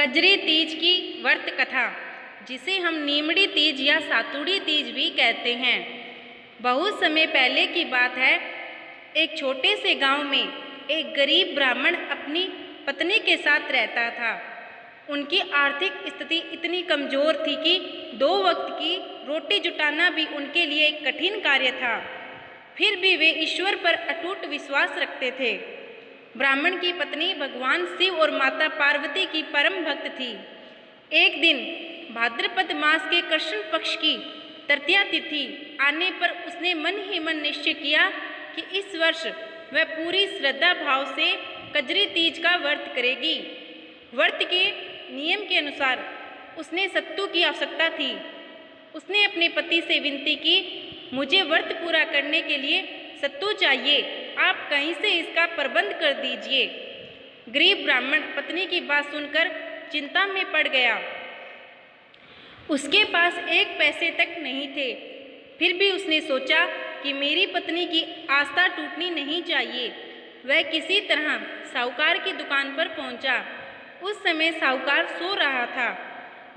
कजरी तीज की व्रत कथा, जिसे हम नीमड़ी तीज या सातुड़ी तीज भी कहते हैं। बहुत समय पहले की बात है। एक छोटे से गांव में एक गरीब ब्राह्मण अपनी पत्नी के साथ रहता था। उनकी आर्थिक स्थिति इतनी कमज़ोर थी कि 2 वक्त की रोटी जुटाना भी उनके लिए एक कठिन कार्य था। फिर भी वे ईश्वर पर अटूट विश्वास रखते थे। ब्राह्मण की पत्नी भगवान शिव और माता पार्वती की परम भक्त थी। एक दिन भाद्रपद मास के कृष्ण पक्ष की तृतीया तिथि आने पर उसने मन ही मन निश्चय किया कि इस वर्ष वह पूरी श्रद्धा भाव से कजरी तीज का व्रत करेगी। व्रत के नियम के अनुसार उसने सत्तू की आवश्यकता थी। उसने अपने पति से विनती की, मुझे व्रत पूरा करने के लिए सत्तू चाहिए, आप कहीं से इसका प्रबंध कर दीजिए। गरीब ब्राह्मण पत्नी की बात सुनकर चिंता में पड़ गया। उसके पास 1 पैसे तक नहीं थे। फिर भी उसने सोचा कि मेरी पत्नी की आस्था टूटनी नहीं चाहिए। वह किसी तरह साहूकार की दुकान पर पहुंचा। उस समय साहूकार सो रहा था।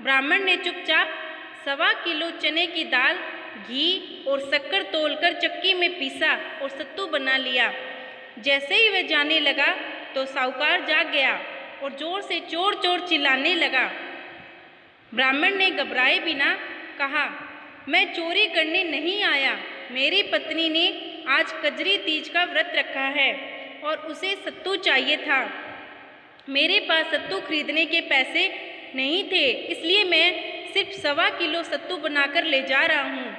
ब्राह्मण ने चुपचाप 1.25 किलो चने की दाल, घी और शक्कर तोलकर चक्की में पीसा और सत्तू बना लिया। जैसे ही वह जाने लगा तो साहूकार जाग गया और जोर से चोर चोर चिल्लाने लगा। ब्राह्मण ने घबराए बिना कहा, मैं चोरी करने नहीं आया। मेरी पत्नी ने आज कजरी तीज का व्रत रखा है और उसे सत्तू चाहिए था। मेरे पास सत्तू खरीदने के पैसे नहीं थे, इसलिए मैं सिर्फ 1.25 किलो सत्तू बनाकर ले जा रहा हूँ।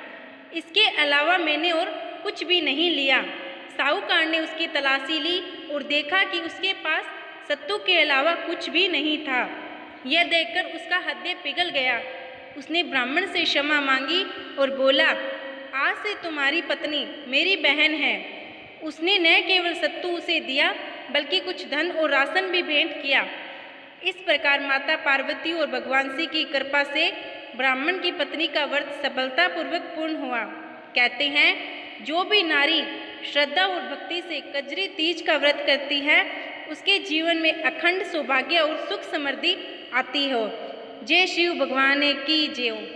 इसके अलावा मैंने और कुछ भी नहीं लिया। साहूकार ने उसकी तलाशी ली और देखा कि उसके पास सत्तू के अलावा कुछ भी नहीं था। यह देखकर उसका हृदय पिघल गया। उसने ब्राह्मण से क्षमा मांगी और बोला, आज से तुम्हारी पत्नी मेरी बहन है। उसने न केवल सत्तू उसे दिया बल्कि कुछ धन और राशन भी भेंट किया। इस प्रकार माता पार्वती और भगवान शिव की कृपा से ब्राह्मण की पत्नी का व्रत सफलतापूर्वक पूर्ण हुआ। कहते हैं, जो भी नारी श्रद्धा और भक्ति से कजरी तीज का व्रत करती है, उसके जीवन में अखंड सौभाग्य और सुख समृद्धि आती हो। जय शिव भगवान की जय।